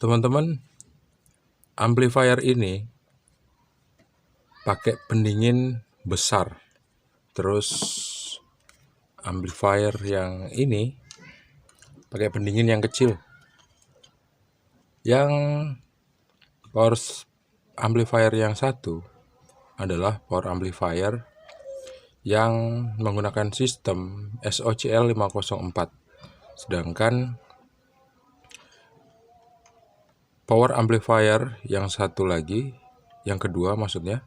Teman-teman, amplifier ini pakai pendingin besar. Terus amplifier yang ini pakai pendingin yang kecil. Yang power amplifier yang satu adalah power amplifier yang menggunakan sistem SOCL 504. Sedangkan power amplifier yang satu lagi, yang kedua maksudnya,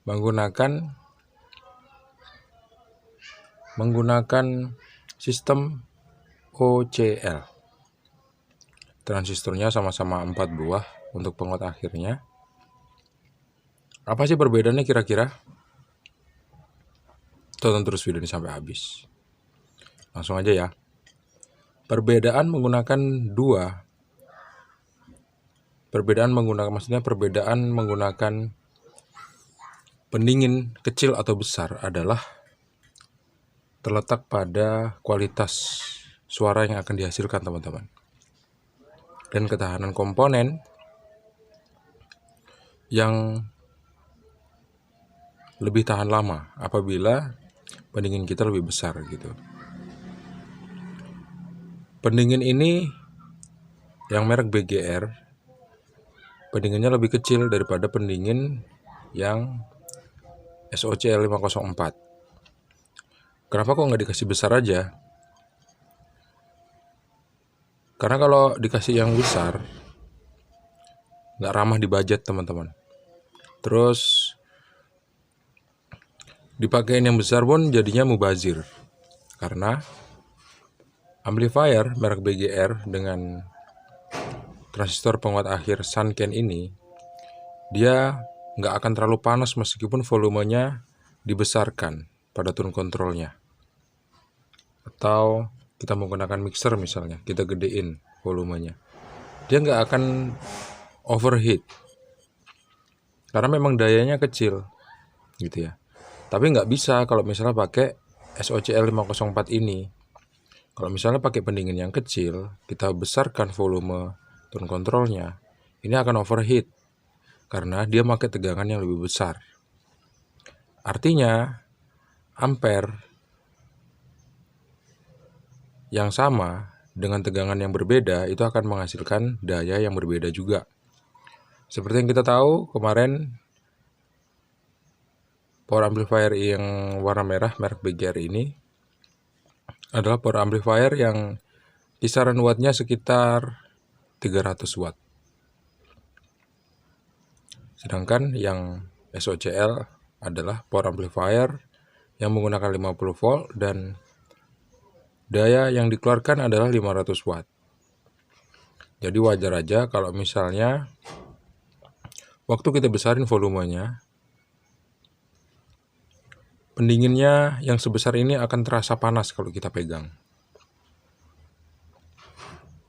menggunakan sistem OCL. Transistornya sama-sama 4 buah untuk penguat akhirnya. Apa sih perbedaannya kira-kira? Tonton terus video ini sampai habis. Langsung aja ya. Perbedaan menggunakan pendingin kecil atau besar adalah terletak pada kualitas suara yang akan dihasilkan, teman-teman, dan ketahanan komponen yang lebih tahan lama apabila pendingin kita lebih besar gitu. Pendingin ini yang merek BGR, pendinginnya lebih kecil daripada pendingin yang SOCL 504. Kenapa kok nggak dikasih besar aja? Karena kalau dikasih yang besar nggak ramah di budget, teman-teman. Terus dipakein yang besar pun jadinya mubazir. Karena amplifier merek BGR dengan transistor penguat akhir Sanken ini, dia nggak akan terlalu panas meskipun volumenya dibesarkan pada tone controlnya. Atau kita menggunakan mixer misalnya, kita gedein volumenya, dia nggak akan overheat karena memang dayanya kecil gitu ya. Tapi nggak bisa kalau misalnya pakai SOCL 504 ini. Kalau misalnya pakai pendingin yang kecil, kita besarkan volume tone controlnya, ini akan overheat karena dia pakai tegangan yang lebih besar. Artinya ampere yang sama dengan tegangan yang berbeda itu akan menghasilkan daya yang berbeda juga. Seperti yang kita tahu kemarin, power amplifier yang warna merah merek BGR ini adalah power amplifier yang kisaran wattnya sekitar 300 watt. Sedangkan yang SOCL adalah power amplifier yang menggunakan 50 volt dan daya yang dikeluarkan adalah 500 watt. Jadi wajar aja kalau misalnya waktu kita besarin volumenya, pendinginnya yang sebesar ini akan terasa panas kalau kita pegang.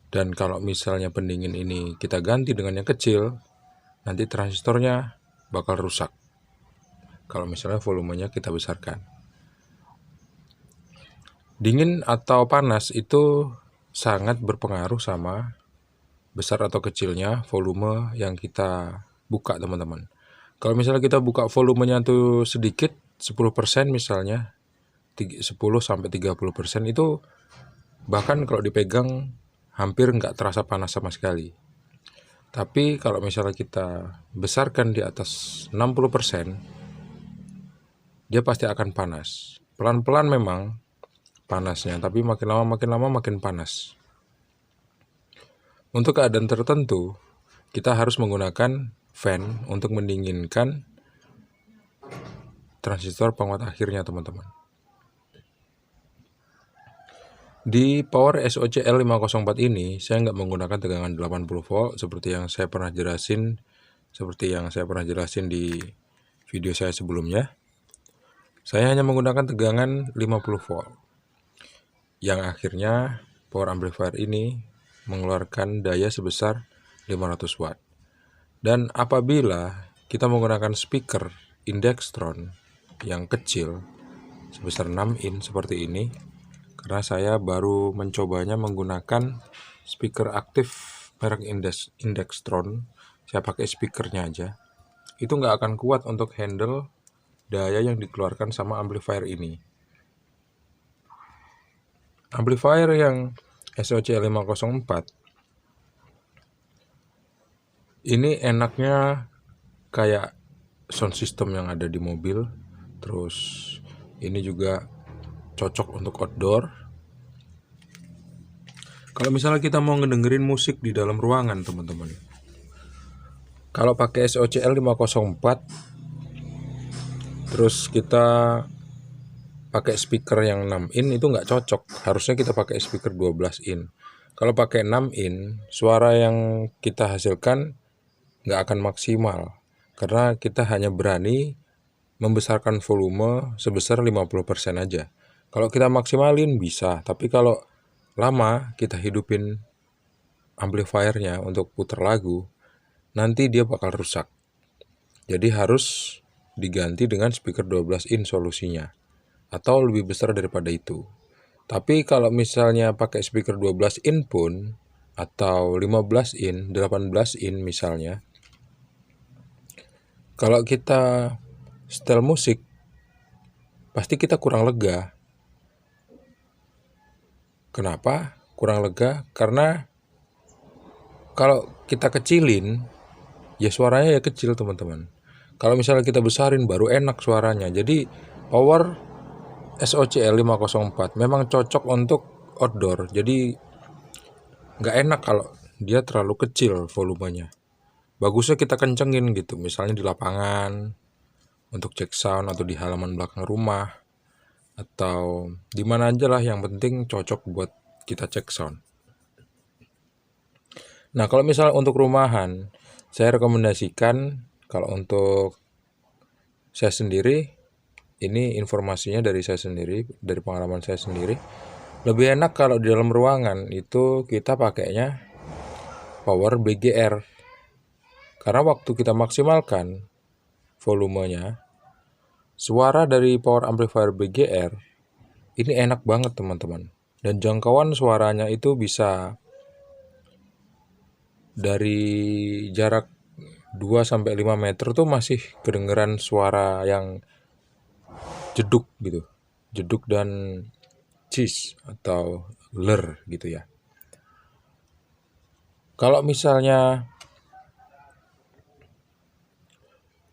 Dan kalau misalnya pendingin ini kita ganti dengan yang kecil, nanti transistornya bakal rusak kalau misalnya volumenya kita besarkan. Dingin atau panas itu sangat berpengaruh sama besar atau kecilnya volume yang kita buka, teman-teman. Kalau misalnya kita buka volumenya tuh sedikit, 10% misalnya, 10-30%, itu bahkan kalau dipegang hampir nggak terasa panas sama sekali. Tapi kalau misalnya kita besarkan di atas 60%, dia pasti akan panas. Pelan-pelan memang panasnya, tapi makin lama makin panas. Untuk keadaan tertentu, kita harus menggunakan fan untuk mendinginkan transistor penguat akhirnya, teman-teman. Di power SOCL 504 ini, saya nggak menggunakan tegangan 80 volt seperti yang saya pernah jelasin di video saya sebelumnya. Saya hanya menggunakan tegangan 50 volt. Yang akhirnya power amplifier ini mengeluarkan daya sebesar 500 watt. Dan apabila kita menggunakan speaker Indextron yang kecil sebesar 6 in seperti ini, karena saya baru mencobanya menggunakan speaker aktif merek Indextron, saya pakai speakernya aja, itu nggak akan kuat untuk handle daya yang dikeluarkan sama amplifier ini. Amplifier yang SOC504 ini enaknya kayak sound system yang ada di mobil. Terus ini juga cocok untuk outdoor. Kalau misalnya kita mau ngedengerin musik di dalam ruangan, teman-teman, kalau pakai SOCL 504 terus kita pakai speaker yang 6 in itu nggak cocok. Harusnya kita pakai speaker 12 in. Kalau pakai 6 in, suara yang kita hasilkan nggak akan maksimal, karena kita hanya berani membesarkan volume sebesar 50% aja. Kalau kita maksimalin bisa, tapi kalau lama kita hidupin amplifiernya untuk putar lagu, nanti dia bakal rusak. Jadi harus diganti dengan speaker 12 in solusinya, atau lebih besar daripada itu. Tapi kalau misalnya pakai speaker 12 in pun, atau 15 in, 18 in misalnya, kalau kita setel musik, pasti kita kurang lega. Kenapa kurang lega? Karena kalau kita kecilin, ya suaranya ya kecil, teman-teman. Kalau misalnya kita besarin, baru enak suaranya. Jadi power SOCL 504 memang cocok untuk outdoor. Jadi nggak enak kalau dia terlalu kecil volumenya. Bagusnya kita kencengin gitu, misalnya di lapangan untuk cek sound, atau di halaman belakang rumah, atau di mana aja lah, yang penting cocok buat kita cek sound. Nah, kalau misalnya untuk rumahan, saya rekomendasikan, kalau untuk saya sendiri, ini informasinya dari saya sendiri, dari pengalaman saya sendiri, lebih enak kalau di dalam ruangan itu kita pakainya power BGR. Karena waktu kita maksimalkan volumenya, suara dari power amplifier BGR ini enak banget, teman-teman. Dan jangkauan suaranya itu bisa dari jarak 2-5 meter tuh masih kedengeran suara yang jeduk gitu. Jeduk dan cheese atau ler gitu ya. Kalau misalnya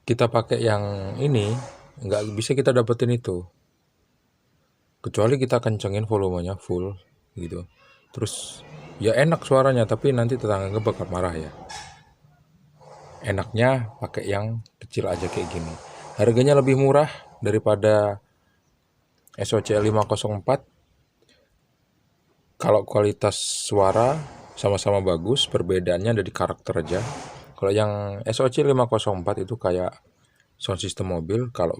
kita pakai yang ini, nggak bisa kita dapetin itu, kecuali kita kencengin volumenya full gitu. Terus ya enak suaranya, tapi nanti tetangga bakal marah ya. Enaknya pakai yang kecil aja kayak gini. Harganya lebih murah daripada SOCL 504. Kalau kualitas suara sama-sama bagus, perbedaannya ada di karakter aja. Kalau yang SOC 504 itu kayak sound system mobil. Kalau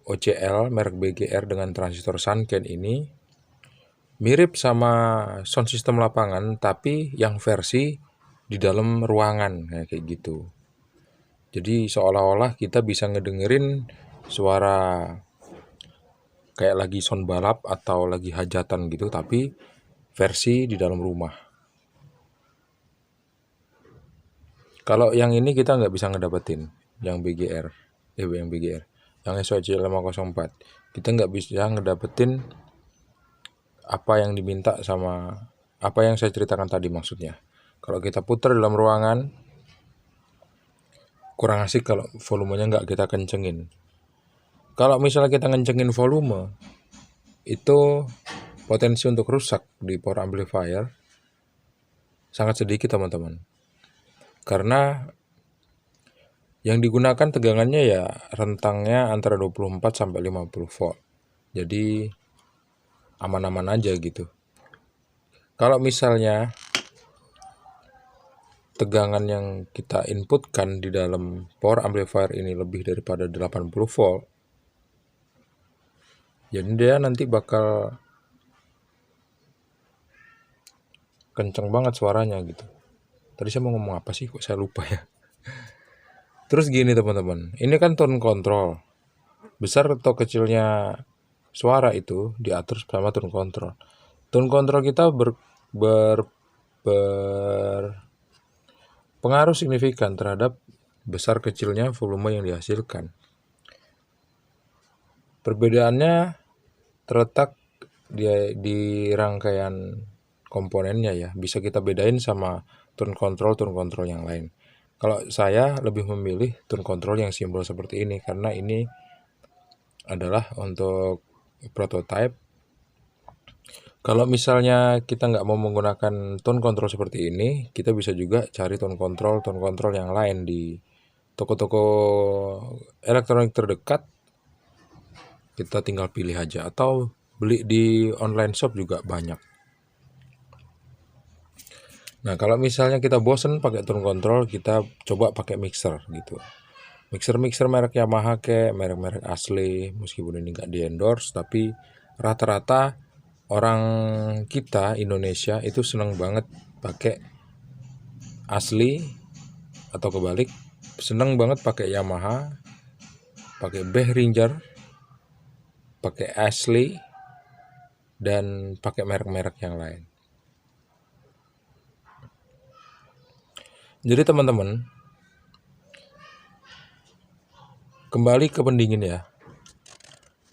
OCL merek BGR dengan transistor Sanken ini mirip sama sound system lapangan, tapi yang versi di dalam ruangan kayak gitu. Jadi seolah-olah kita bisa ngedengerin suara kayak lagi sound balap atau lagi hajatan gitu, tapi versi di dalam rumah. Kalau yang ini kita nggak bisa ngedapetin yang BGR, yang SOC 504. Kita nggak bisa ngedapetin apa yang diminta sama apa yang saya ceritakan tadi maksudnya. Kalau kita putar dalam ruangan, kurang asik kalau volumenya nggak kita kencengin. Kalau misalnya kita ngencengin volume, itu potensi untuk rusak di power amplifier sangat sedikit, teman-teman. Karena yang digunakan tegangannya ya rentangnya antara 24-50 volt. Jadi aman-aman aja gitu. Kalau misalnya tegangan yang kita inputkan di dalam power amplifier ini lebih daripada 80 volt, jadi dia nanti bakal kenceng banget suaranya gitu. Tadi saya mau ngomong apa sih, kok saya lupa ya. Terus gini, teman-teman, ini kan tone control. Besar atau kecilnya suara itu diatur sama tone control. tone control kita berpengaruh signifikan terhadap besar kecilnya volume yang dihasilkan. Perbedaannya terletak di rangkaian komponennya ya. Bisa kita bedain sama tone control yang lain. Kalau saya lebih memilih tone control yang simpel seperti ini karena ini adalah untuk prototype. Kalau misalnya kita nggak mau menggunakan tone control seperti ini, kita bisa juga cari tone control yang lain di toko-toko elektronik terdekat. Kita tinggal pilih aja atau beli di online shop juga banyak. Nah, kalau misalnya kita bosen pakai tone control, kita coba pakai mixer gitu. Mixer merek Yamaha kayak merek-merek asli, meskipun ini nggak di-endorse, tapi rata-rata orang kita Indonesia itu seneng banget pakai asli atau kebalik, seneng banget pakai Yamaha, pakai Behringer, pakai asli, dan pakai merek-merek yang lain. Jadi teman-teman, kembali ke pendingin ya.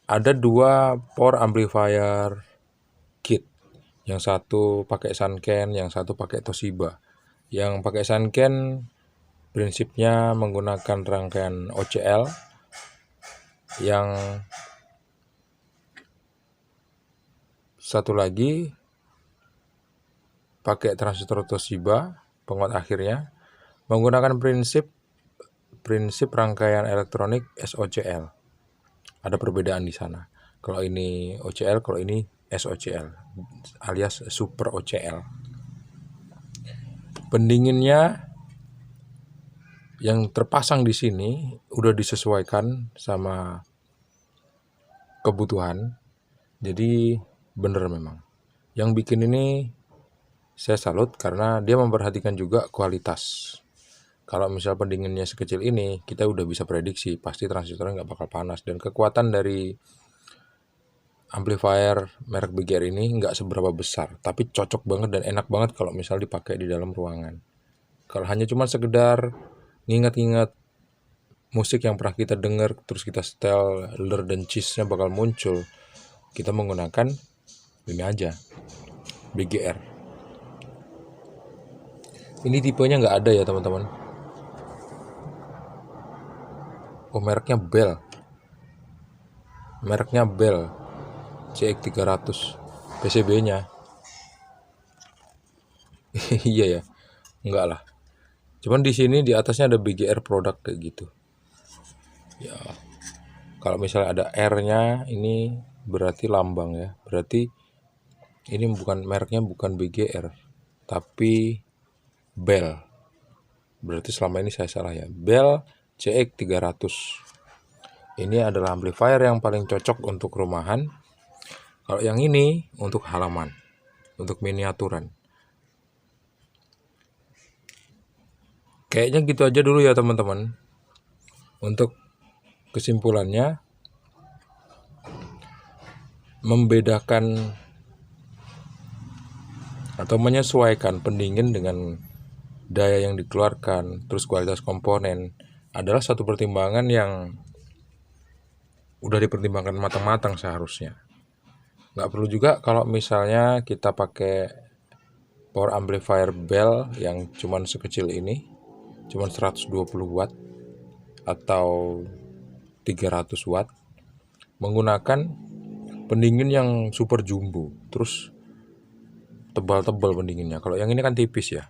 Ada 2 power amplifier kit. Yang satu pakai Sanken, yang satu pakai Toshiba. Yang pakai Sanken prinsipnya menggunakan rangkaian OCL. Yang satu lagi pakai transistor Toshiba, penguat akhirnya menggunakan prinsip rangkaian elektronik SOCL. Ada perbedaan di sana. Kalau ini OCL, kalau ini SOCL alias Super OCL. Pendinginnya yang terpasang di sini udah disesuaikan sama kebutuhan. Jadi bener memang. Yang bikin ini saya salut karena dia memperhatikan juga kualitas. Kalau misal pendinginnya sekecil ini, kita udah bisa prediksi pasti transistornya nggak bakal panas. Dan kekuatan dari amplifier merek BGR ini nggak seberapa besar, tapi cocok banget dan enak banget kalau misal dipakai di dalam ruangan. Kalau hanya cuma sekedar nginget-nginget musik yang pernah kita dengar, terus kita setel ler dan cheese-nya bakal muncul, kita menggunakan ini aja, BGR. Ini tipenya nggak ada ya teman-teman. Oh, mereknya Bell CX300 PCB-nya. Iya ya, enggak lah. Cuman di sini di atasnya ada BGR produk kayak gitu. Ya, kalau misalnya ada R-nya ini berarti lambang ya. Berarti ini mereknya bukan BGR, tapi Bell. Berarti selama ini saya salah ya. Bell CX300. Ini adalah amplifier yang paling cocok untuk rumahan. Kalau yang ini untuk halaman, untuk miniaturan. Kayaknya gitu aja dulu ya teman-teman. Untuk kesimpulannya, membedakan atau menyesuaikan pendingin dengan daya yang dikeluarkan, terus kualitas komponen adalah satu pertimbangan yang udah dipertimbangkan matang-matang seharusnya. Nggak perlu juga kalau misalnya kita pakai power amplifier Bell yang cuman sekecil ini, cuman 120 watt atau 300 watt, menggunakan pendingin yang super jumbo, terus tebal-tebal pendinginnya. Kalau yang ini kan tipis ya.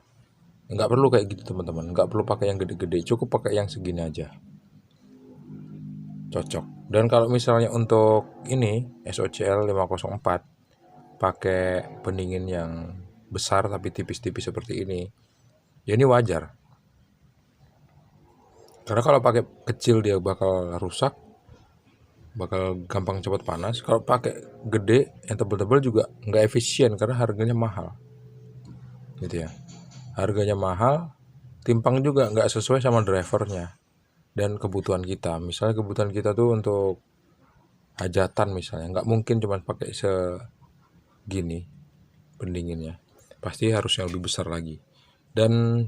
Nggak perlu kayak gitu teman-teman, nggak perlu pakai yang gede-gede, cukup pakai yang segini aja, cocok. Dan kalau misalnya untuk ini SOCL 504 pakai pendingin yang besar tapi tipis-tipis seperti ini, ya ini wajar. Karena kalau pakai kecil dia bakal rusak, bakal gampang cepat panas. Kalau pakai gede yang tebal-tebal juga nggak efisien karena harganya mahal, gitu ya. Harganya mahal, timpang juga nggak sesuai sama drivernya dan kebutuhan kita. Misalnya kebutuhan kita tuh untuk hajatan misalnya, nggak mungkin cuma pakai segini. pendinginnya. Pasti harus yang lebih besar lagi. Dan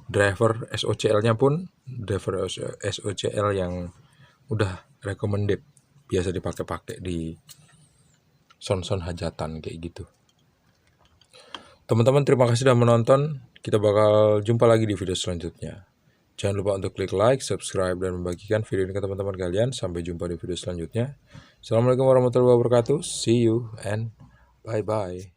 driver SOCL-nya pun driver SOCL yang udah recommended, biasa dipakai di sound hajatan kayak gitu. Teman-teman, terima kasih sudah menonton. Kita bakal jumpa lagi di video selanjutnya. Jangan lupa untuk klik like, subscribe, dan membagikan video ini ke teman-teman kalian. Sampai jumpa di video selanjutnya. Assalamualaikum warahmatullahi wabarakatuh. See you and bye-bye.